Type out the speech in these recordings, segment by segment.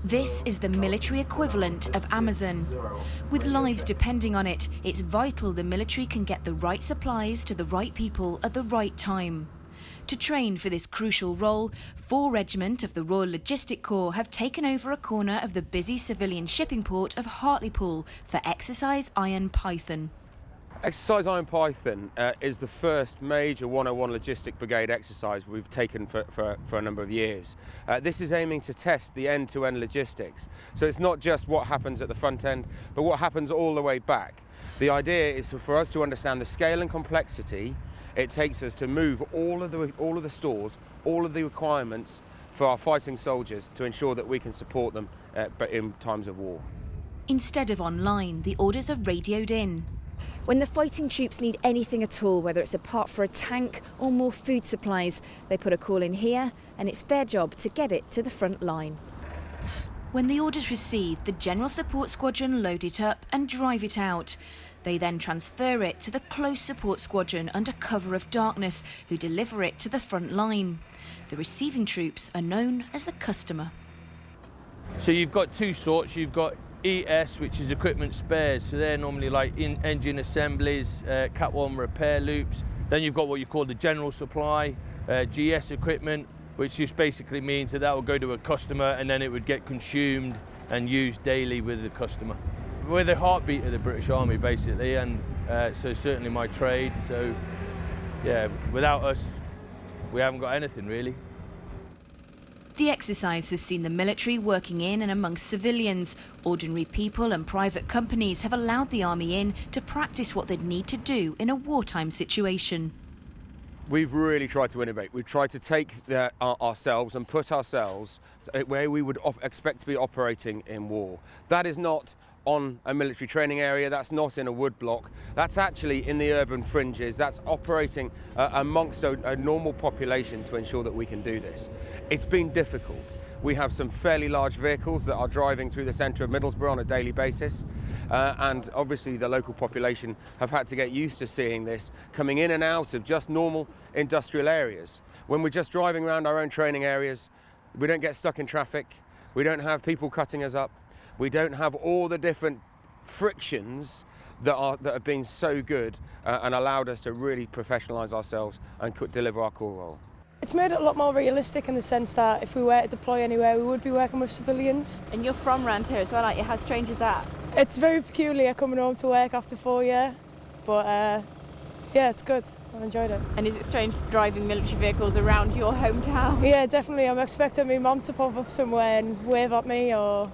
This is the military equivalent of Amazon. With lives depending on it, it's vital the military can get the right supplies to the right people at the right time. To train for this crucial role, 4 Regiment of the Royal Logistic Corps have taken over a corner of the busy civilian shipping port of Hartlepool for Exercise Iron Python. Exercise Iron Python is the first major 101 Logistic Brigade exercise we've taken for a number of years. This is aiming to test the end-to-end logistics. So it's not just what happens at the front end, but what happens all the way back. The idea is for us to understand the scale and complexity it takes us to move all of the stores, all of the requirements for our fighting soldiers to ensure that we can support them in times of war. Instead of online, the orders are radioed in. When the fighting troops need anything at all, whether it's a part for a tank or more food supplies, they put a call in here and it's their job to get it to the front line. When the order's received, the General Support Squadron load it up and drive it out. They then transfer it to the Close Support Squadron under cover of darkness, who deliver it to the front line. The receiving troops are known as the customer. So you've got 2 sorts. You've got ES, which is equipment spares, so they're normally like engine assemblies, Cat 1 repair loops. Then you've got what you call the general supply, GS equipment, which just basically means that will go to a customer and then it would get consumed and used daily with the customer. We're the heartbeat of the British Army, basically, and so certainly my trade. So, yeah, without us, we haven't got anything, really. The exercise has seen the military working in and amongst civilians. Ordinary people and private companies have allowed the army in to practice what they'd need to do in a wartime situation. We've really tried to innovate. We've tried to take ourselves and put ourselves where we would expect to be operating in war. That is not on a military training area, that's not in a wood block, that's actually in the urban fringes, that's operating amongst a normal population to ensure that we can do this. It's been difficult. We have some fairly large vehicles that are driving through the centre of Middlesbrough on a daily basis, and obviously the local population have had to get used to seeing this coming in and out of just normal industrial areas. When we're just driving around our own training areas, we don't get stuck in traffic, we don't have people cutting us up, we don't have all the different frictions that have been so good and allowed us to really professionalise ourselves and deliver our core role. It's made it a lot more realistic in the sense that if we were to deploy anywhere, we would be working with civilians. And you're from around here as well, aren't you? How strange is that? It's very peculiar coming home to work after 4 years, but yeah, it's good. I've enjoyed it. And is it strange driving military vehicles around your hometown? Yeah, definitely. I'm expecting my mum to pop up somewhere and wave at me or...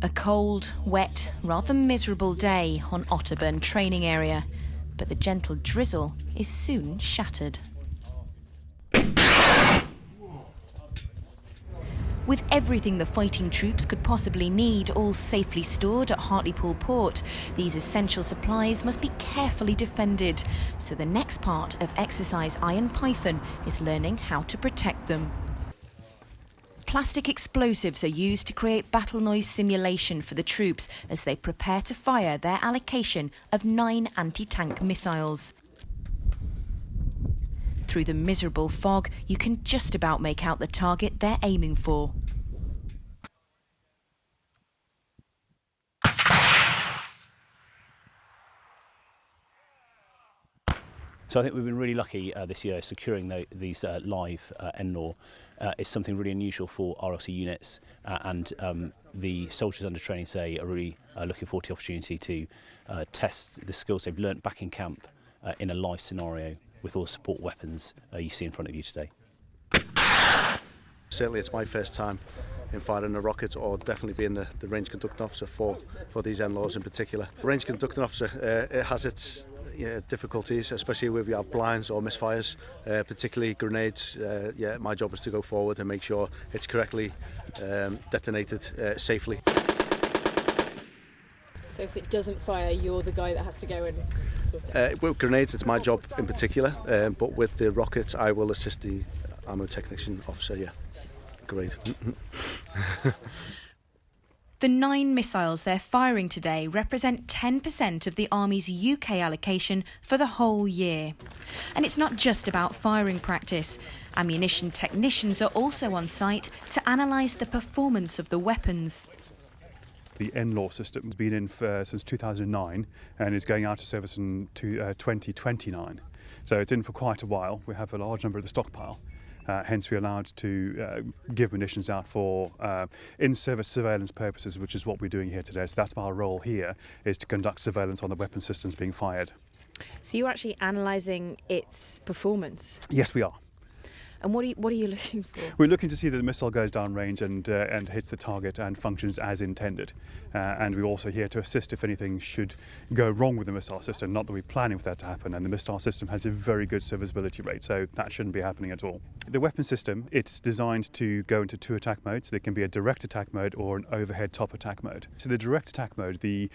A cold, wet, rather miserable day on Otterburn training area, but the gentle drizzle is soon shattered. With everything the fighting troops could possibly need all safely stored at Hartlepool Port, these essential supplies must be carefully defended. So the next part of Exercise Iron Python is learning how to protect them. Plastic explosives are used to create battle noise simulation for the troops as they prepare to fire their allocation of 9 anti-tank missiles. Through the miserable fog, you can just about make out the target they're aiming for. So I think we've been really lucky this year securing these live NLAW. It's something really unusual for RLC units, and the soldiers under training today are really looking forward to the opportunity to test the skills they've learnt back in camp in a live scenario with all the support weapons you see in front of you today. Certainly it's my first time in firing a rocket, or definitely being the range conducting officer for these NLAWs in particular. Range conducting officer, it has its difficulties, especially if you have blinds or misfires, particularly grenades. My job is to go forward and make sure it's correctly detonated safely. So if it doesn't fire, you're the guy that has to go and sort it? With grenades, it's my job in particular, but with the rockets, I will assist the ammo technician officer. Yeah, great. The 9 missiles they're firing today represent 10% of the Army's UK allocation for the whole year. And it's not just about firing practice. Ammunition technicians are also on site to analyse the performance of the weapons. The NLAW system has been in since 2009 and is going out of service in 2029. So it's in for quite a while. We have a large number of the stockpile. Hence we're allowed to give munitions out for in-service surveillance purposes, which is what we're doing here today. So that's our role here, is to conduct surveillance on the weapon systems being fired. So you're actually analysing its performance? Yes, we are. And what are you looking for? We're looking to see that the missile goes down range and hits the target and functions as intended. And we're also here to assist if anything should go wrong with the missile system. Not that we're planning for that to happen. And the missile system has a very good serviceability rate, so that shouldn't be happening at all. The weapon system, it's designed to go into 2 attack modes. There can be a direct attack mode or an overhead top attack mode. So the direct attack mode, the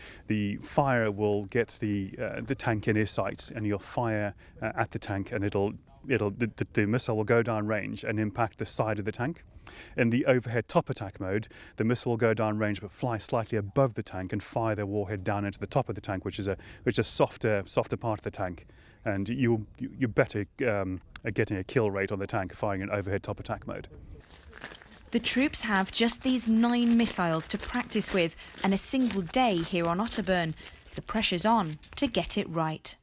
fire will get the tank in his sights, and you'll fire at the tank, and the missile will go down range and impact the side of the tank. In the overhead top attack mode, the missile will go down range but fly slightly above the tank and fire their warhead down into the top of the tank, which is a softer part of the tank. And you're better at getting a kill rate on the tank firing in overhead top attack mode. The troops have just these 9 missiles to practice with, and a single day here on Otterburn. The pressure's on to get it right.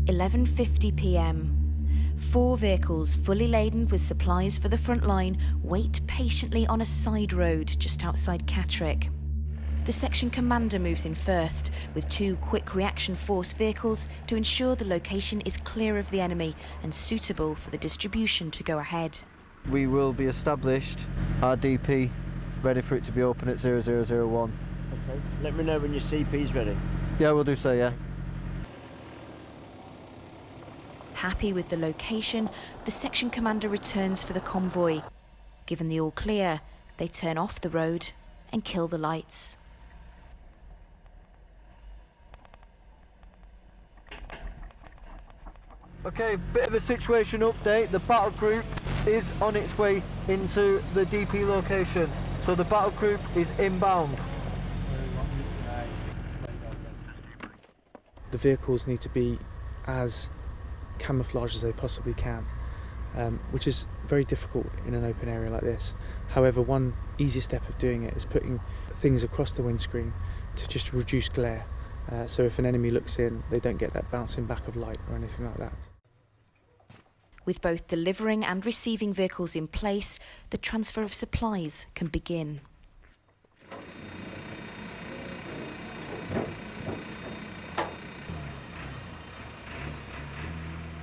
11:50 p.m. 4 vehicles fully laden with supplies for the front line wait patiently on a side road just outside Catterick. The section commander moves in first with 2 quick reaction force vehicles to ensure the location is clear of the enemy and suitable for the distribution to go ahead. We will be established, our DP ready for it to be open at 0001. Okay, let me know when your CP's ready. Yeah, we'll do so, yeah. Happy with the location, the section commander returns for the convoy. Given the all clear, they turn off the road and kill the lights. Okay, bit of a situation update. The battle group is on its way into the DP location. So the battle group is inbound. The vehicles need to be as camouflaged as they possibly can, which is very difficult in an open area like this. However, one easy step of doing it is putting things across the windscreen to just reduce glare. So if an enemy looks in, they don't get that bouncing back of light or anything like that. With both delivering and receiving vehicles in place, the transfer of supplies can begin.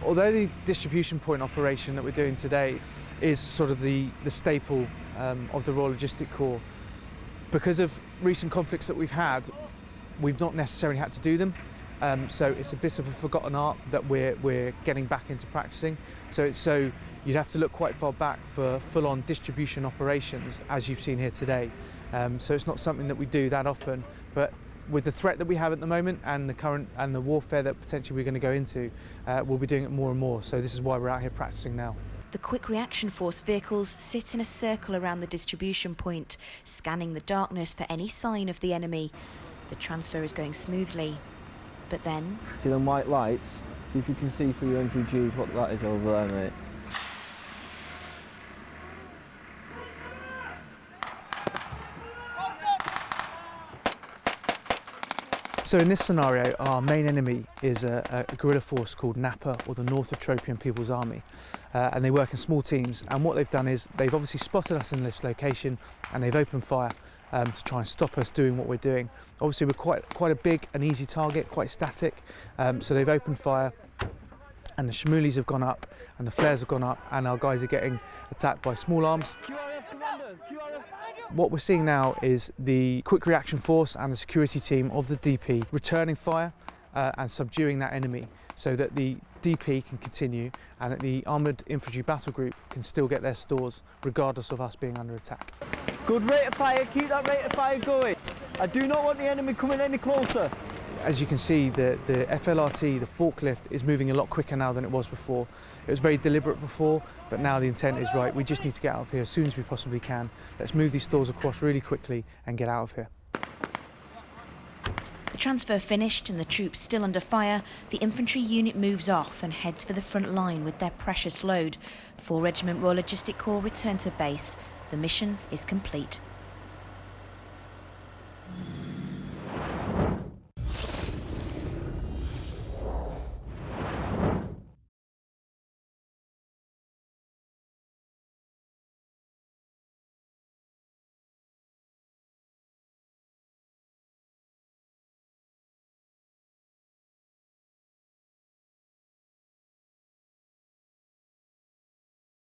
Although the distribution point operation that we're doing today is sort of the staple of the Royal Logistic Corps, because of recent conflicts that we've had, we've not necessarily had to do them. So it's a bit of a forgotten art that we're getting back into practicing. So you'd have to look quite far back for full-on distribution operations, as you've seen here today. So it's not something that we do that often, but with the threat that we have at the moment and the warfare that potentially we're going to go into, we'll be doing it more and more. So this is why we're out here practicing now. The quick reaction force vehicles sit in a circle around the distribution point, scanning the darkness for any sign of the enemy. The transfer is going smoothly. But then... See them white lights? See if you can see through your MVGs what that is over there, mate. So in this scenario, our main enemy is a guerrilla force called NAPA, or the North Ethiopian People's Army, and they work in small teams. And what they've done is they've obviously spotted us in this location, and they've opened fire to try and stop us doing what we're doing. Obviously, we're quite a big and easy target, quite static. So they've opened fire, and the Shmulis have gone up, and the flares have gone up, and our guys are getting attacked by small arms. QRF Commander, QRF. What we're seeing now is the quick reaction force and the security team of the DP returning fire and subduing that enemy, so that the DP can continue and that the armoured infantry battle group can still get their stores regardless of us being under attack. Good rate of fire, keep that rate of fire going. I do not want the enemy coming any closer. As you can see, the FLRT, the forklift, is moving a lot quicker now than it was before. It was very deliberate before, but now the intent is right. We just need to get out of here as soon as we possibly can. Let's move these stores across really quickly and get out of here. The transfer finished and the troops still under fire, the infantry unit moves off and heads for the front line with their precious load. 4 Regiment Royal Logistic Corps return to base. The mission is complete.